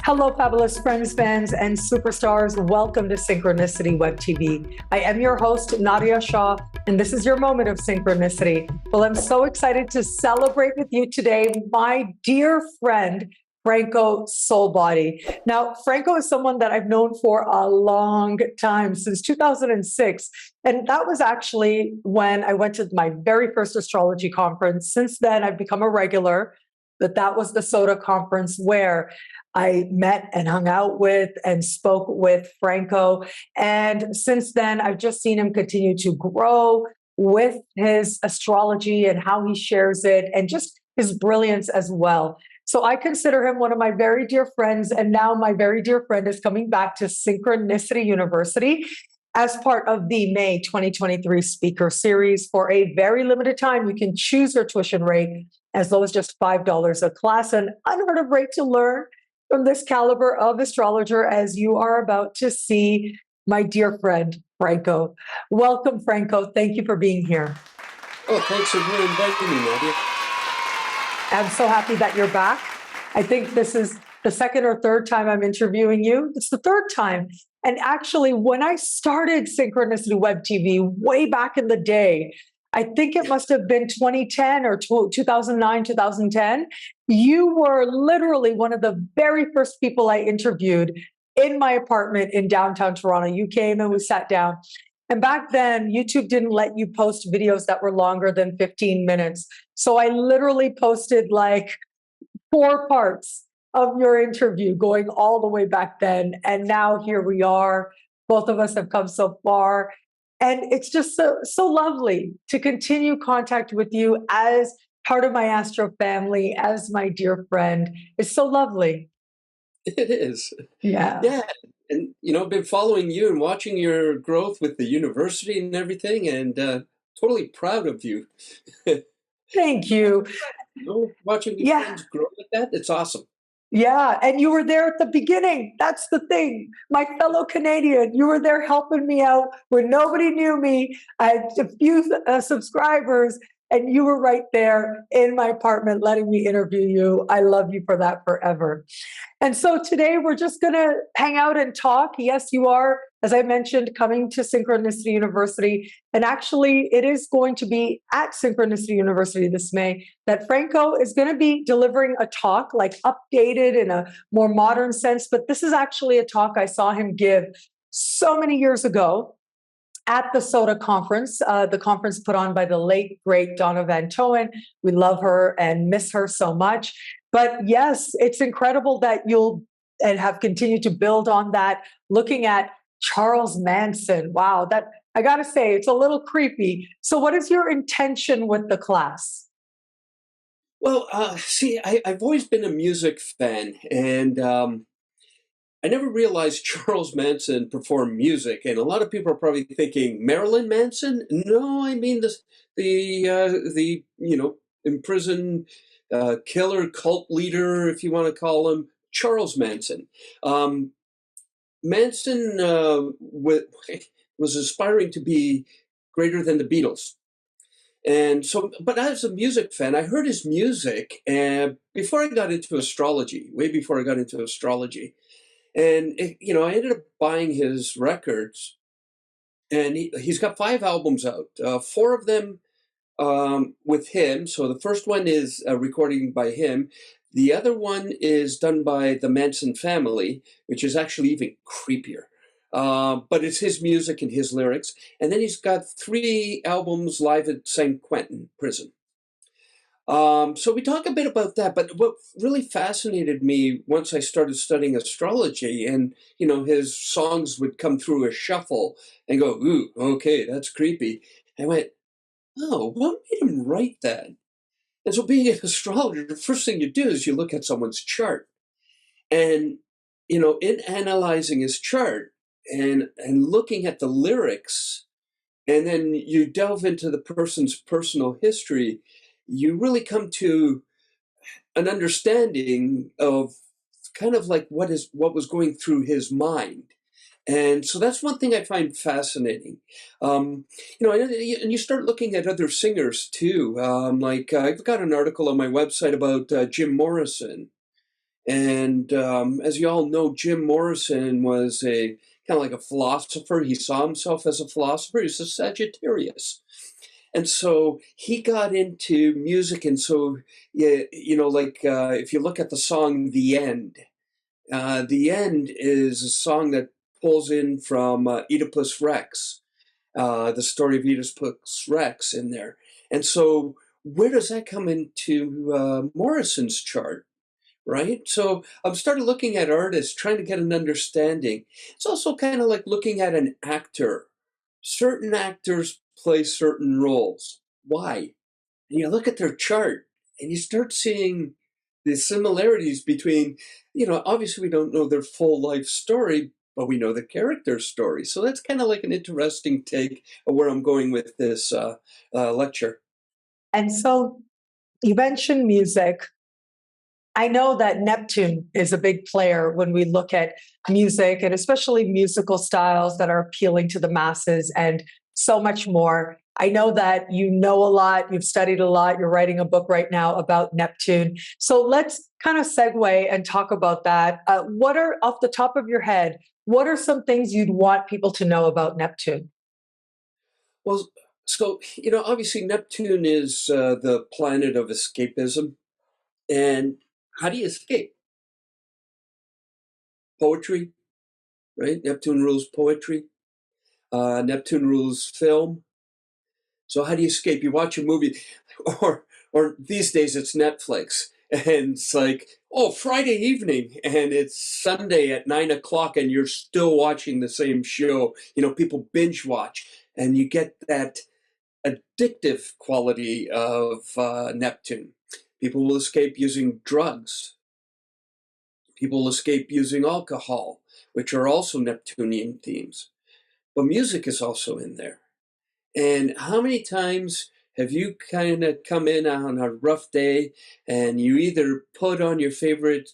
Hello, fabulous friends, fans, and superstars. Welcome to Synchronicity Web TV. I am your host, Nadiya Shah, and this is your moment of synchronicity. Well, I'm so excited to celebrate with you today, my dear friend, Franco Soulbody. Now, Franco is someone that I've known for a long time, since 2006. And that was actually when I went to my very first astrology conference. Since then, I've become a regular. But that was the SOTA conference where I met and hung out with and spoke with Franco. And since then, I've just seen him continue to grow with his astrology and how he shares it and just his brilliance as well. So I consider him one of my very dear friends. And now my very dear friend is coming back to Synchronicity University as part of the May 2023 speaker series. For a very limited time, you can choose your tuition rate as low as just $5 a class, an unheard of rate to learn from this caliber of astrologer, as you are about to see my dear friend, Franco. Welcome, Franco. Thank you for being here. Oh, thanks for inviting me, Nadiya. I'm so happy that you're back. I think this is the second or third time I'm interviewing you. It's the third time. And actually, when I started Synchronicity Web TV way back in the day, I think it must have been 2010 or 2009, 2010. You were literally one of the very first people I interviewed in my apartment in downtown Toronto. You came and we sat down. And back then, YouTube didn't let you post videos that were longer than 15 minutes. So I literally posted like 4 parts of your interview going all the way back then. And now here we are. Both of us have come so far. And it's just so lovely to continue contact with you as part of my Astro family, as my dear friend. It's so lovely. It is. Yeah. Yeah. And, I've been following you and watching your growth with the university and everything, and totally proud of you. Thank you. Watching your friends grow like that, it's awesome. Yeah, and you were there at the beginning. That's the thing. My fellow Canadian, you were there helping me out when nobody knew me. I had a few subscribers, and you were right there in my apartment letting me interview you. I love you for that forever. And so today we're just going to hang out and talk. Yes, you are, as I mentioned, coming to Synchronicity University. And actually, it is going to be at Synchronicity University this May that Franco is going to be delivering a talk, like updated in a more modern sense. But this is actually a talk I saw him give so many years ago at the SOTA conference, the conference put on by the late, great Donna Van Toen. We love her and miss her so much. But yes, it's incredible that you'll and have continued to build on that, looking at Charles Manson. Wow, that I got to say, it's a little creepy. So what is your intention with the class? Well, see, I've always been a music fan, and I never realized Charles Manson performed music, and a lot of people are probably thinking Marilyn Manson. No, I mean the imprisoned killer cult leader, if you want to call him, Charles Manson. Manson was aspiring to be greater than the Beatles. And so, but as a music fan, I heard his music before I got into astrology, way before I got into astrology. And, I ended up buying his records, and he's got 5 albums out, 4 of them with him. So the first one is a recording by him. The other one is done by the Manson family, which is actually even creepier. But it's his music and his lyrics. And then he's got 3 albums live at St. Quentin prison. So we talk a bit about that, but what really fascinated me once I started studying astrology, and his songs would come through a shuffle and go, "Ooh, okay, that's creepy." I went, "Oh, what made him write that?" And so, being an astrologer, the first thing you do is you look at someone's chart, and in analyzing his chart and looking at the lyrics, and then you delve into the person's personal history, you really come to an understanding of kind of like what was going through his mind. And so that's one thing I find fascinating. And you start looking at other singers too. Like I've got an article on my website about Jim Morrison. And as you all know, Jim Morrison was a kind of like a philosopher. He saw himself as a philosopher. He's a Sagittarius. And so he got into music. And so, yeah, like if you look at the song The End is a song that pulls in from Oedipus Rex, the story of Oedipus Rex in there. And so where does that come into Morrison's chart? Right? So I'm started looking at artists, trying to get an understanding. It's also kind of like looking at an actor. Certain actors play certain roles. Why? And you look at their chart and you start seeing the similarities between, obviously we don't know their full life story, but we know the character story. So that's kind of like an interesting take of where I'm going with this lecture. And so you mentioned music. I know that Neptune is a big player when we look at music and especially musical styles that are appealing to the masses and so much more. I know that you know a lot, you've studied a lot, you're writing a book right now about Neptune. So let's kind of segue and talk about that. What are, off the top of your head, what are some things you'd want people to know about Neptune? Well, so, obviously Neptune is the planet of escapism. And how do you escape? Poetry, right? Neptune rules poetry. Neptune rules film. So how do you escape? You watch a movie, or these days it's Netflix, and it's like, oh, Friday evening, and it's Sunday at 9 o'clock, and you're still watching the same show. People binge watch, and you get that addictive quality of Neptune. People will escape using drugs. People will escape using alcohol, which are also Neptunian themes. But music is also in there. And how many times have you kind of come in on a rough day and you either put on your favorite,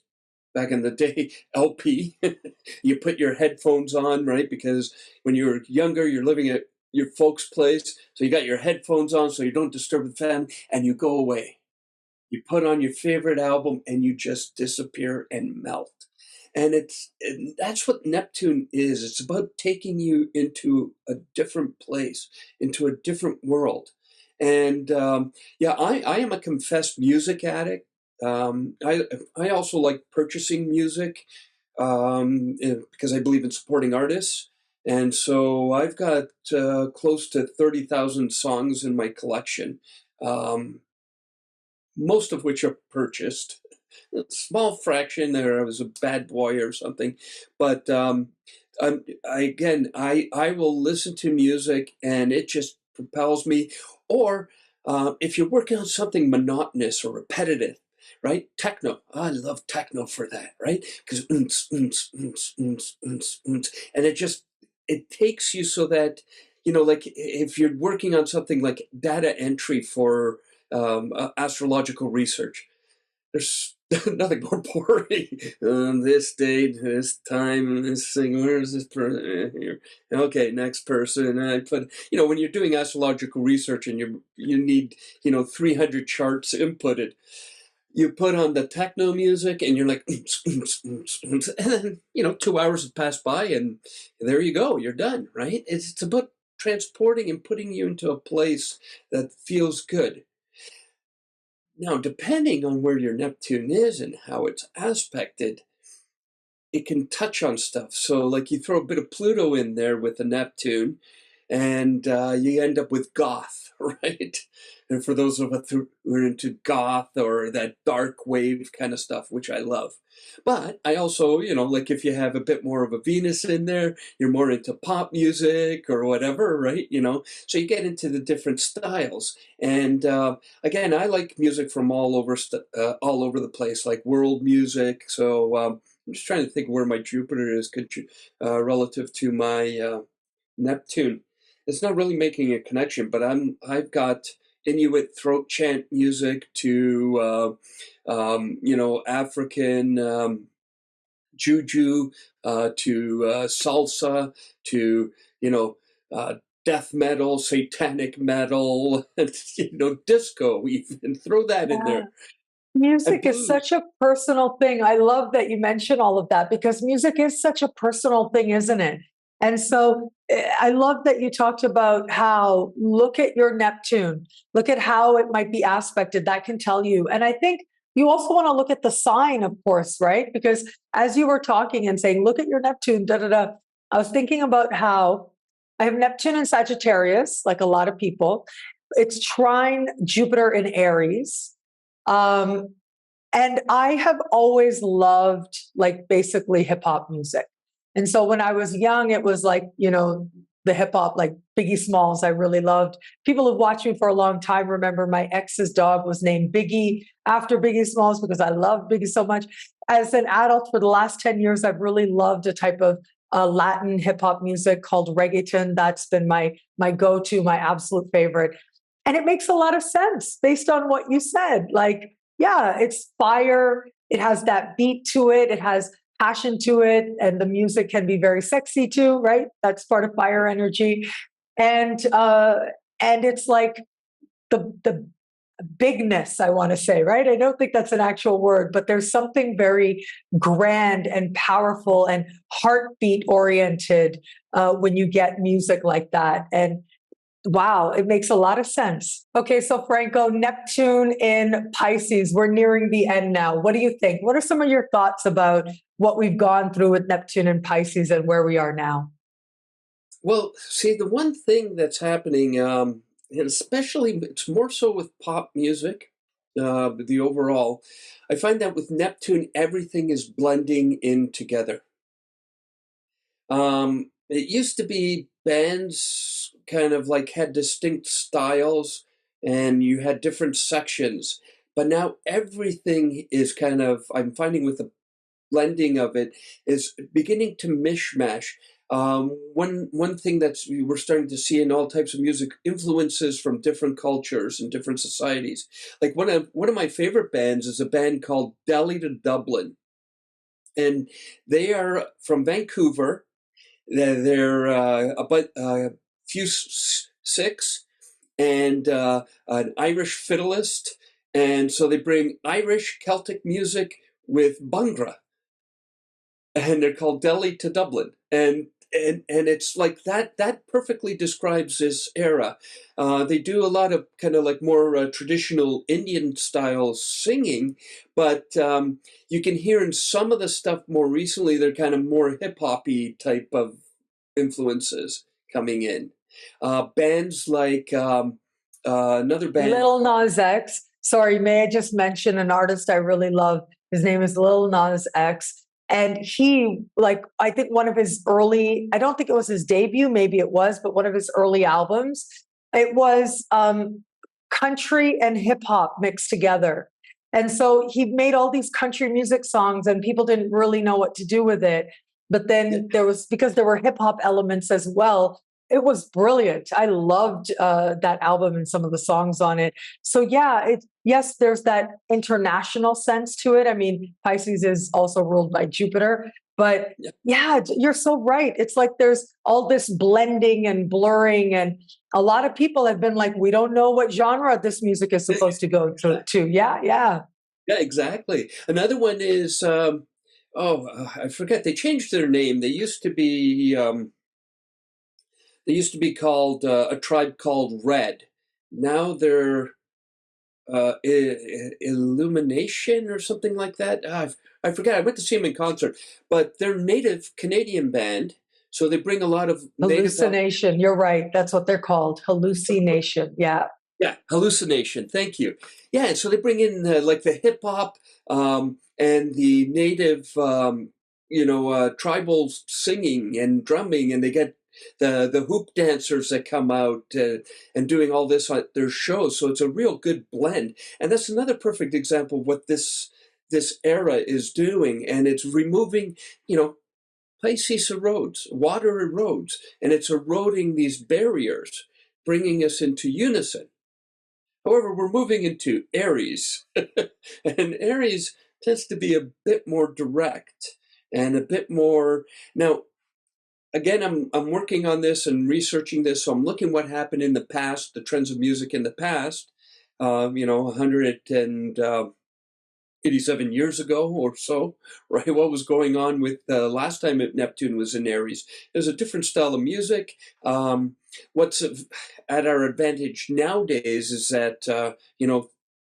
back in the day, LP, you put your headphones on, right? Because when you were younger, you're living at your folks' place, so you got your headphones on so you don't disturb the family, and you go away. You put on your favorite album and you just disappear and melt. And that's what Neptune is. It's about taking you into a different place, into a different world. And yeah, I am a confessed music addict. I also like purchasing music because I believe in supporting artists. And so I've got close to 30,000 songs in my collection. Um, most of which are purchased. A small fraction there, I was a bad boy or something. But I will listen to music and it just propels me. Or if you're working on something monotonous or repetitive, right? Techno. I love techno for that, right? Because and it takes you so that, like if you're working on something like data entry for astrological research, there's nothing more boring. This date, this time, this thing. Where's this person here? Okay, next person. I put. When you're doing astrological research and you need 300 charts inputted, you put on the techno music and you're like, and then 2 hours have passed by and there you go, you're done, right? It's about transporting and putting you into a place that feels good. Now, depending on where your Neptune is and how it's aspected, it can touch on stuff. So, like you throw a bit of Pluto in there with the Neptune, and you end up with goth, right? And for those of us who are into goth or that dark wave kind of stuff, which I love. But I also, like if you have a bit more of a Venus in there, you're more into pop music or whatever, right? So you get into the different styles. And again, I like music from all over the place, like world music. So I'm just trying to think where my Jupiter is relative to my Neptune. It's not really making a connection, but I've got Inuit throat chant music to African juju to salsa to uh, death metal, satanic metal, and disco even. Throw that in there. and Music is such blues. a personal thing. I love that you mention all of that because music is such a personal thing, isn't it? And so I love that you talked about how look at your Neptune, look at how it might be aspected. That can tell you. And I think you also want to look at the sign, of course, right? Because as you were talking and saying, look at your Neptune, da da da, I was thinking about how I have Neptune in Sagittarius, like a lot of people. It's trine Jupiter in Aries. Um, and I have always loved like basically hip hop music. And so when I was young, it was like, the hip hop, like Biggie Smalls, I really loved. People who've watched me for a long time remember my ex's dog was named Biggie after Biggie Smalls because I love Biggie so much. As an adult for the last 10 years, I've really loved a type of Latin hip hop music called reggaeton. That's been my go-to, my absolute favorite. And it makes a lot of sense based on what you said. Like, yeah, it's fire. It has that beat to it. It has passion to it. And the music can be very sexy too, right? That's part of fire energy. And it's like the bigness, I want to say, right? I don't think that's an actual word, but there's something very grand and powerful and heartbeat oriented when you get music like that. And wow, it makes a lot of sense. Okay, so Franco, Neptune in Pisces, we're nearing the end now. What do you think? What are some of your thoughts about what we've gone through with Neptune in Pisces and where we are now? Well, see, the one thing that's happening, and especially it's more so with pop music, the overall, I find that with Neptune, everything is blending in together. It used to be bands kind of like had distinct styles and you had different sections, but now everything is kind of, I'm finding with the blending of it is beginning to mishmash. One thing that's we're starting to see in all types of music influences from different cultures and different societies. Like one of my favorite bands is a band called Delhi to Dublin, and they are from Vancouver. They're about few six and an Irish fiddleist, and so they bring Irish Celtic music with Bhangra, and they're called Delhi to Dublin, and it's like that perfectly describes this era. They do a lot of kind of like more traditional Indian style singing, but you can hear in some of the stuff more recently they're kind of more hip hoppy type of influences coming in. Bands like another band. Lil Nas X. Sorry, may I just mention an artist I really love? His name is Lil Nas X. And he, like, I think one of his early, I don't think it was his debut, maybe it was, but one of his early albums, it was country and hip hop mixed together. And so he made all these country music songs, and people didn't really know what to do with it. But then there was, because there were hip hop elements as well, it was brilliant. I loved that album and some of the songs on it. So yeah, yes, there's that international sense to it. I mean, Pisces is also ruled by Jupiter, but yeah, you're so right. It's like there's all this blending and blurring, and a lot of people have been like, we don't know what genre this music is supposed to go to. Yeah, yeah. Yeah, exactly. Another one is I forget. They changed their name. They used to be called A Tribe Called Red. Now they're Illumination or something like that. I forget. I went to see them in concert, but they're native Canadian band, so they bring a lot of native. Hallucination. You're right. That's what they're called. Hallucination. Yeah. Yeah, hallucination. Thank you. Yeah, and so they bring in like the hip hop and the native, tribal singing and drumming, and they get the hoop dancers that come out and doing all this on their shows. So it's a real good blend, and that's another perfect example of what this era is doing, and it's removing, Pisces erodes, water erodes, and it's eroding these barriers, bringing us into unison. However, we're moving into Aries, and Aries tends to be a bit more direct and a bit more. Now, again, I'm working on this and researching this, so I'm looking what happened in the past, the trends of music in the past. 100 and 87 years ago or so, right? What was going on with last time Neptune was in Aries? There's a different style of music. What's at our advantage nowadays is that,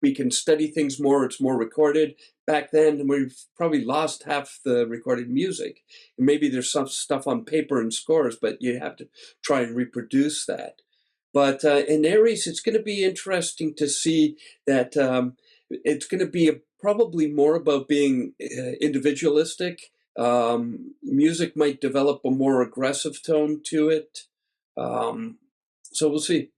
we can study things more. It's more recorded. Back then, we've probably lost half the recorded music. And maybe there's some stuff on paper and scores, but you have to try and reproduce that. But in Aries, it's going to be interesting to see that it's going to be probably more about being individualistic. Music might develop a more aggressive tone to it. So we'll see.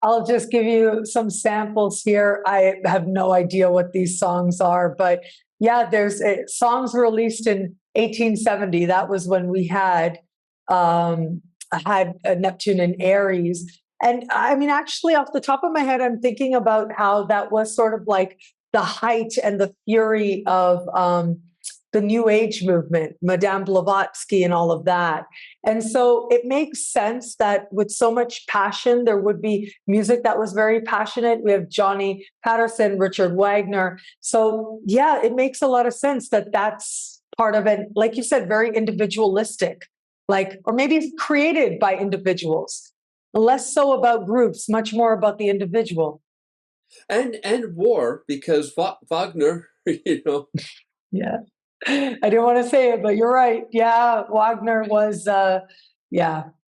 I'll just give you some samples here. I have no idea what these songs are, but yeah, there's songs released in 1870. That was when we had Neptune in Aries. And I mean, actually, off the top of my head, I'm thinking about how that was sort of like the height and the fury of the New Age movement, Madame Blavatsky and all of that. And so it makes sense that with so much passion, there would be music that was very passionate. We have Johnny Patterson, Richard Wagner. So yeah, it makes a lot of sense that that's part of it. Like you said, very individualistic, or maybe created by individuals, less so about groups, much more about the individual. And war, because Wagner, Yeah. I didn't want to say it, but you're right. Yeah, Wagner was,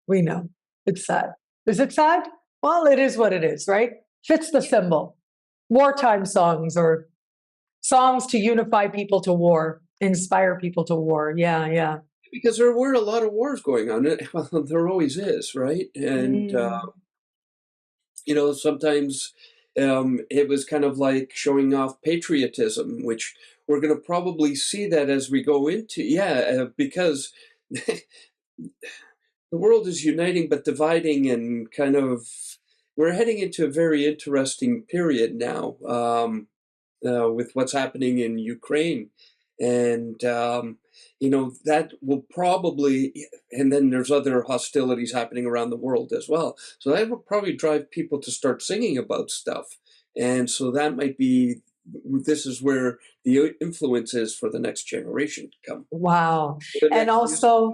we know. It's sad. Is it sad? Well, it is what it is, right? Fits the symbol. Wartime songs or songs to unify people to war, inspire people to war. Yeah, yeah. Because there were a lot of wars going on. Well, there always is, right? And, sometimes it was kind of like showing off patriotism, which we're going to probably see that as we go into, because the world is uniting but dividing, and kind of we're heading into a very interesting period now with what's happening in Ukraine. And, that will probably, and then there's other hostilities happening around the world as well. So that will probably drive people to start singing about stuff. And so that might be, this is where the influence is for the next generation to come. Wow. And also,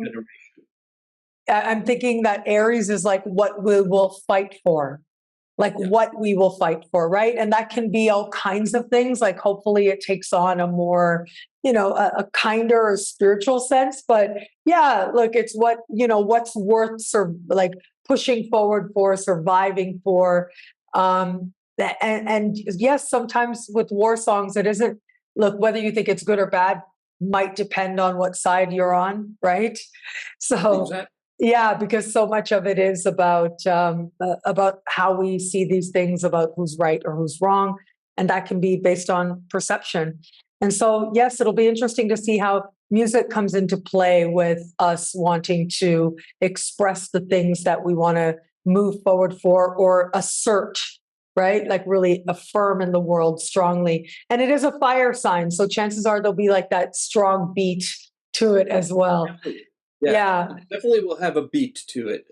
I'm thinking that Aries is like what we will fight for. What we will fight for, right? And that can be all kinds of things. Like hopefully it takes on a more, a kinder spiritual sense. But yeah, look, it's what's worth pushing forward for, surviving for. And yes, sometimes with war songs, it isn't. Look, whether you think it's good or bad might depend on what side you're on, right? So. Exactly. Yeah, because so much of it is about how we see these things, about who's right or who's wrong, and that can be based on perception. And so, yes, it'll be interesting to see how music comes into play with us wanting to express the things that we want to move forward for or assert, right? Like really affirm in the world strongly. And it is a fire sign, so chances are there'll be like that strong beat to it as well. Yeah. Definitely will have a beat to it.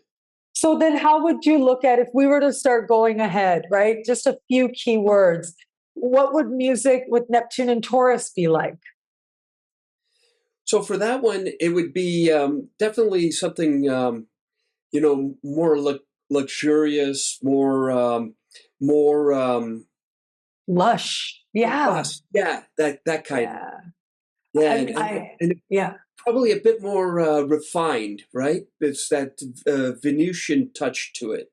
So then how would you look at if we were to start going ahead, right? Just a few key words. What would music with Neptune and Taurus be like? So for that one, it would be definitely something, more luxurious, more lush. Yeah. Yeah, that kind. Yeah. Probably a bit more refined, right? It's that Venusian touch to it.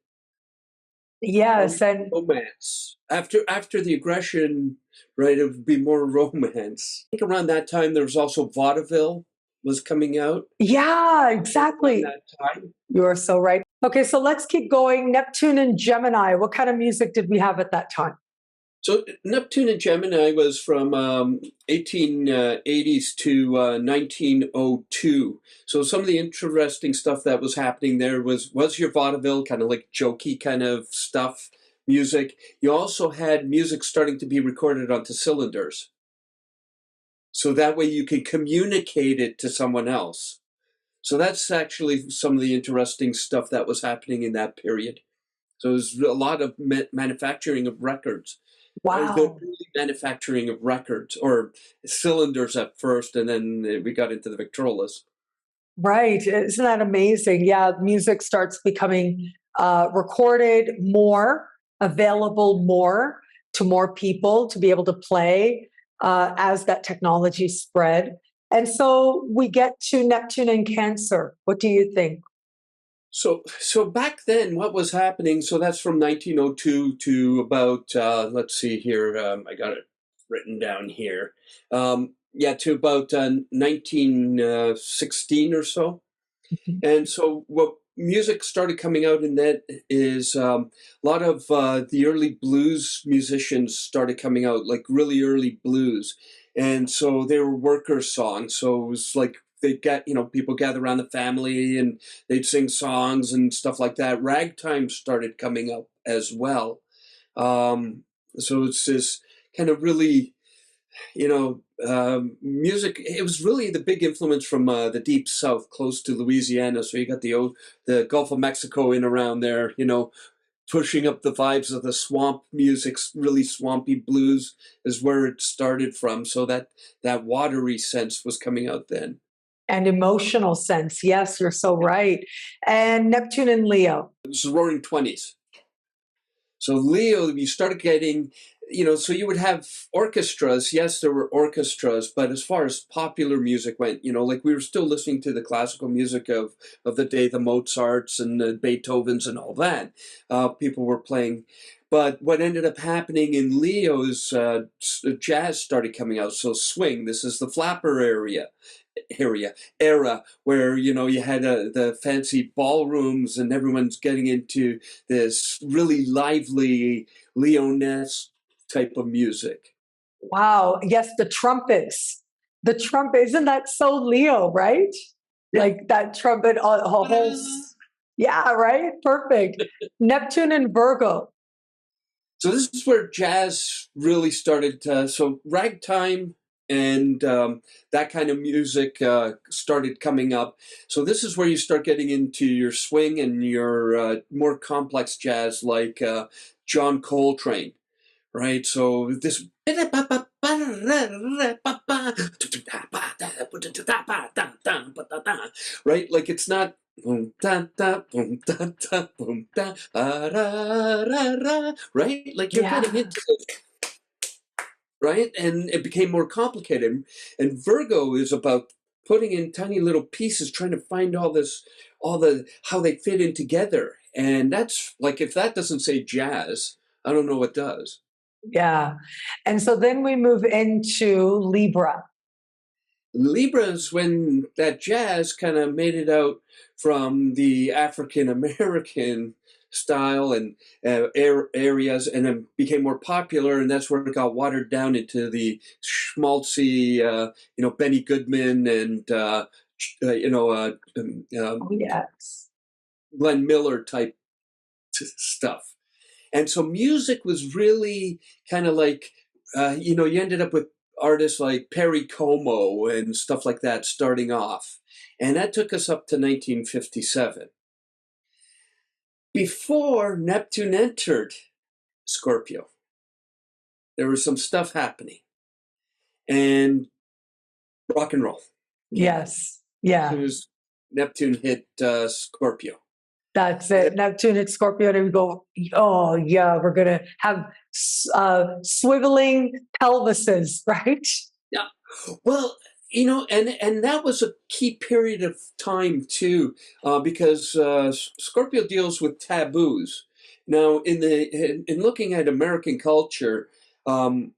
Yes, and romance. After the aggression, right? It would be more romance. I think around that time there was also vaudeville was coming out. Yeah, exactly. That time. You are so right. Okay, so let's keep going. Neptune and Gemini. What kind of music did we have at that time? So Neptune and Gemini was from 1880s to 1902. So some of the interesting stuff that was happening there was your vaudeville, kind of like jokey kind of stuff, music. You also had music starting to be recorded onto cylinders. So that way you can communicate it to someone else. So that's actually some of the interesting stuff that was happening in that period. So there's a lot of manufacturing of records. the Wow. early manufacturing of records, or cylinders at first, and then we got into the Victrolas. Right. Isn't that amazing? Yeah, music starts becoming recorded more, available more to more people to be able to play as that technology spread. And so we get to Neptune and Cancer. What do you think? So back then, what was happening? So that's from 1902 to about let's see here. I got it written down here. Yeah, to about 1916 or so. Mhm. And so what music started coming out in that is a lot of the early blues musicians started coming out, like really early blues. And so they were worker songs. So it was like they get, people gather around the family and they'd sing songs and stuff like that. Ragtime started coming up as well. Um, so it's this kind of really music. It was really the big influence from the deep south, close to Louisiana. So you got the Gulf of Mexico in around there, pushing up the vibes of the swamp music. Really swampy blues is where it started from. So that watery sense was coming out then. And emotional sense. Yes, you're so right. And Neptune and Leo. It was the Roaring Twenties. So Leo, you started getting, so you would have orchestras. Yes, there were orchestras, but as far as popular music went, like we were still listening to the classical music of the day, the Mozarts and the Beethovens and all that. People were playing. But what ended up happening in Leo is jazz started coming out. So swing, this is the flapper era where you had the fancy ballrooms and everyone's getting into this really lively Leoness type of music. Wow. Yes, the trumpets. The trumpet, isn't that so Leo, right? Yeah. Like that trumpet, a whole, yeah, right? Perfect. Neptune and Virgo. So this is where jazz really started. So ragtime and that kind of music started coming up. So this is where you start getting into your swing and your more complex jazz, like John Coltrane, right? So this, right? Like it's not boom da da boom da da boom da right? Like you're getting Yeah. into it, right? And it became more complicated. And Virgo is about putting in tiny little pieces, trying to find all the how they fit in together. And that's like, if that doesn't say jazz, I don't know what does. Yeah. And so then we move into Libra. Libra is when that jazz kind of made it out from the African American style and areas, and then became more popular, and that's where it got watered down into the schmaltzy, Benny Goodman and Oh, yes. Glenn Miller type stuff. And so music was really kind of like, you ended up with artists like Perry Como and stuff like that starting off. And that took us up to 1957. Before Neptune entered Scorpio, there was some stuff happening. And rock and roll came in. Yes. Yeah. It was Neptune hit Scorpio. That's it. Neptune and Scorpio, and we go, oh, yeah, we're going to have swiveling pelvises, right? Yeah. Well, and that was a key period of time too, because Scorpio deals with taboos. Now, in looking at American culture, um,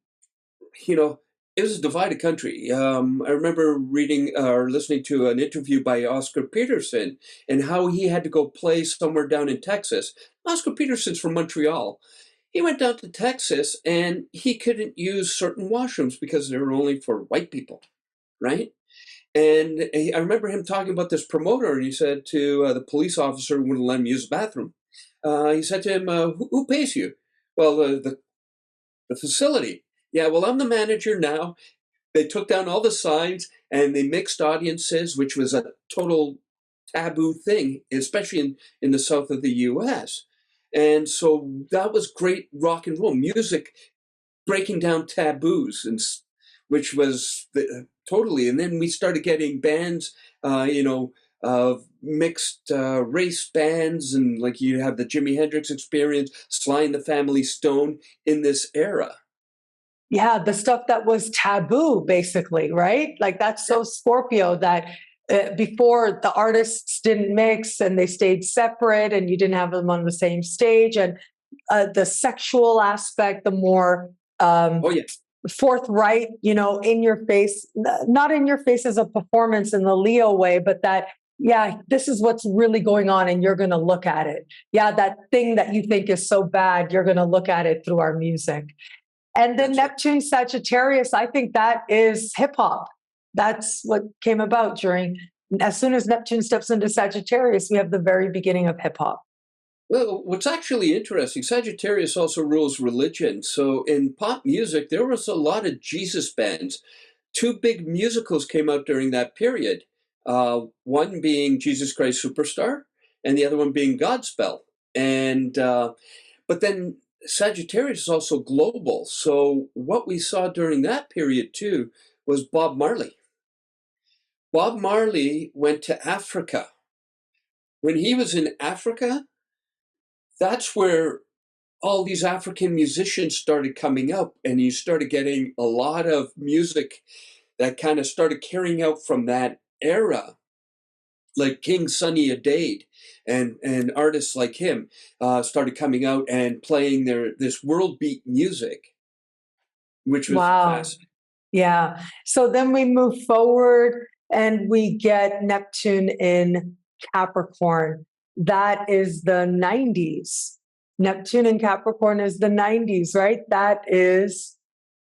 you know, it was a divided country. I remember reading or listening to an interview by Oscar Peterson and how he had to go play somewhere down in Texas. Oscar Peterson's from Montreal. He went down to Texas and he couldn't use certain washrooms because they were only for white people, right? And I remember him talking about this promoter, and he said to the police officer who wouldn't let him use the bathroom, he said to him, who pays you? Well, the facility. Yeah, well, I'm the manager now. They took down all the signs and they mixed audiences, which was a total taboo thing, especially in the south of the US. And so that was great rock and roll music. breaking down taboos, which was totally. And then we started getting bands, mixed race bands, and like you have the Jimi Hendrix Experience, Sly and the Family Stone in this era. Yeah, the stuff that was taboo, basically, right? Like that's so Scorpio that before the artists didn't mix and they stayed separate and you didn't have them on the same stage. And the sexual aspect, the more Oh yeah. forthright, in your face, not in your face as a performance in the Leo way, but that, yeah, this is what's really going on and you're going to look at it. Yeah, that thing that you think is so bad, you're going to look at it through our music. And then Neptune Sagittarius, I think that is hip hop. That's what came about as soon as Neptune steps into Sagittarius, we have the very beginning of hip hop. Well, what's actually interesting, Sagittarius also rules religion. So in pop music, there was a lot of Jesus bands. Two big musicals came out during that period. One being Jesus Christ Superstar, and the other one being Godspell. And but then Sagittarius is also global. So what we saw during that period too was Bob Marley. Bob Marley went to Africa. When he was in Africa, that's where all these African musicians started coming up, and you started getting a lot of music that kind of started carrying out from that era, like King Sunny Ade and artists like him started coming out and playing this world beat music, which was fascinating. Yeah. So then we move forward and we get Neptune in Capricorn. That is the 90s. Neptune in Capricorn is the 90s, right? That is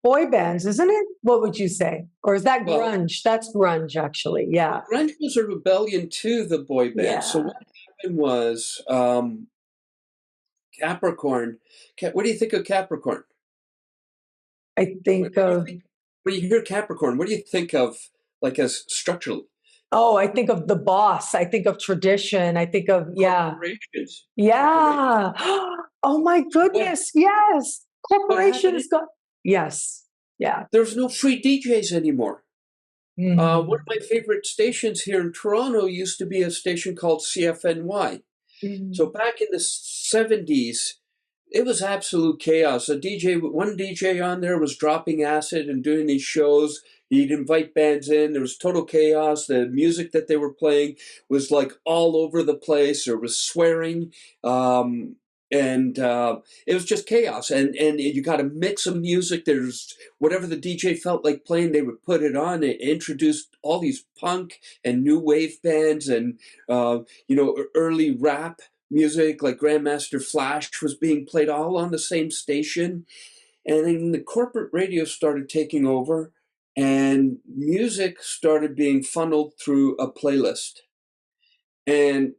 boy bands, isn't it? What would you say? Or is that grunge? That's grunge, actually. Yeah. Grunge was a rebellion to the boy band. Yeah. So what happened was Capricorn. What do you think of Capricorn? I think of... When you hear Capricorn, what do you think of, like, as structurally? Oh, I think of the boss. I think of tradition. I think of, corporations. Yeah. Oh my goodness. Yes. Corporations got, yes. Yeah. There's no free DJs anymore. One of my favorite stations here in Toronto used to be a station called CFNY. So back in the 70s, it was absolute chaos. One DJ on there was dropping acid and doing these shows. He'd invite bands in. There was total chaos. The music that they were playing was like all over the place. There was swearing. It was just chaos. And you got a mix of music. There's whatever the DJ felt like playing, they would put it on. It introduced all these punk and new wave bands and, early rap music like Grandmaster Flash was being played all on the same station. And then the corporate radio started taking over and music started being funneled through a playlist. And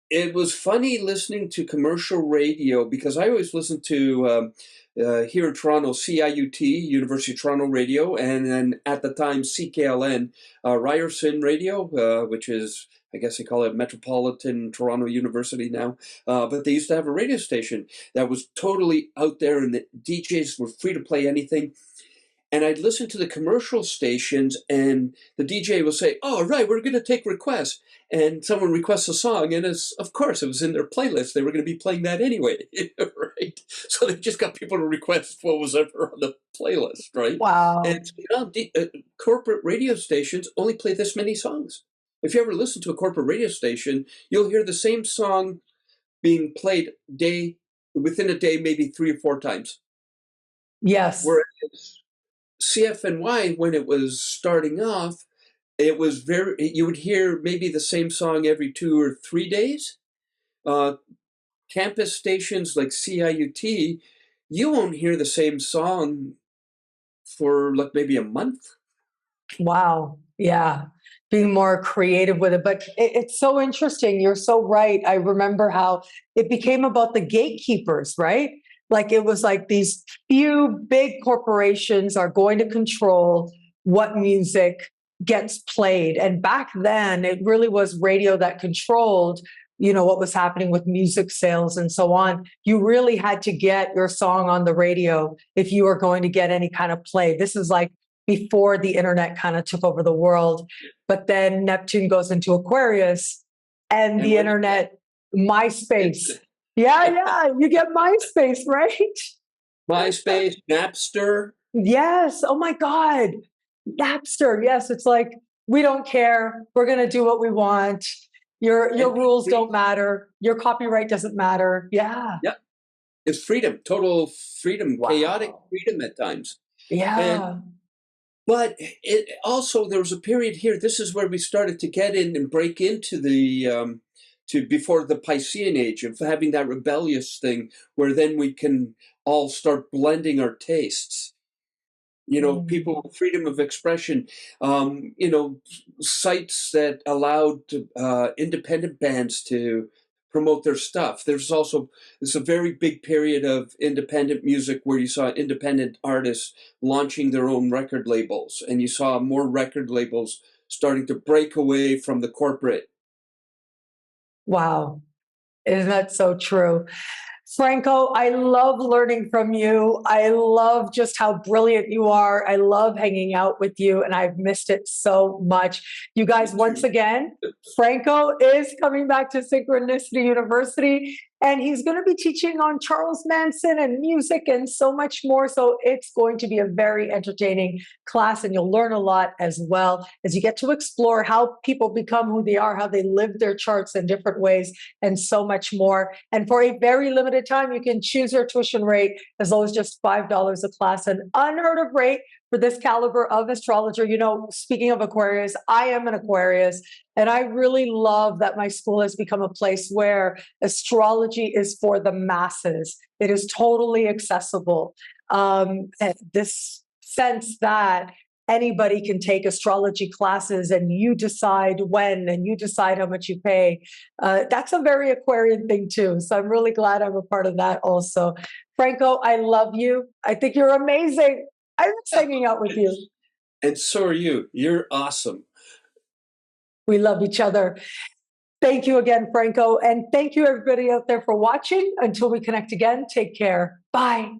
it was funny listening to commercial radio because I always listened to here in Toronto, CIUT, University of Toronto Radio, and then at the time CKLN, Ryerson Radio, which is, I guess they call it Metropolitan Toronto University now. But they used to have a radio station that was totally out there and the DJs were free to play anything. And I'd listen to the commercial stations and the DJ will say, "Oh, right, we're going to take requests." And someone requests a song and of course it was in their playlist. They were going to be playing that anyway, right? So they just got people to request what was ever on the playlist, right? Wow. And corporate radio stations only play this many songs. If you ever listen to a corporate radio station, you'll hear the same song being played within a day, maybe 3 or 4 times. Yes. Whereas CFNY, when it was starting off, it was you would hear maybe the same song every 2 or 3 days. Campus stations like CIUT, you won't hear the same song for like maybe a month. Wow. Yeah. Being more creative with it. But it's so interesting. You're so right. I remember how it became about the gatekeepers, right? Like it was like these few big corporations are going to control what music gets played. And back then, it really was radio that controlled what was happening with music sales and so on. You really had to get your song on the radio if you were going to get any kind of play. This is like before the internet kind of took over the world. But then Neptune goes into Aquarius and the internet, MySpace. Yeah, you get MySpace, right? MySpace, Napster. Yes. Oh my God. Napster. Yes. It's like, we don't care. We're going to do what we want. Your rules don't matter. Your copyright doesn't matter. Yeah. Yep. It's freedom, total freedom, chaotic freedom at times. Yeah. But it also, there was a period here, this is where we started to get in and break into the, to before the Piscean age of having that rebellious thing where then we can all start blending our tastes. People, freedom of expression, sites that allowed independent bands to promote their stuff. There's a very big period of independent music where you saw independent artists launching their own record labels, and you saw more record labels starting to break away from the corporate. Wow. Isn't that so true? Franco, I love learning from you. I love just how brilliant you are. I love hanging out with you, and I've missed it so much. You guys, once again, Franco is coming back to Synchronicity University, and he's going to be teaching on Charles Manson and music and so much more. So it's going to be a very entertaining class, and you'll learn a lot as well as you get to explore how people become who they are, how they live their charts in different ways, and so much more. And for a very limited time, you can choose your tuition rate as low as just $5 a class, an unheard of rate for this caliber of astrologer. Speaking of Aquarius, I am an Aquarius, and I really love that my school has become a place where astrology is for the masses. It is totally accessible. This sense that anybody can take astrology classes and you decide when and you decide how much you pay. That's a very Aquarian thing too. So I'm really glad I'm a part of that also. Franco, I love you. I think you're amazing. I was hanging out with you. And so are you. You're awesome. We love each other. Thank you again, Franco. And thank you everybody out there for watching. Until we connect again, take care. Bye.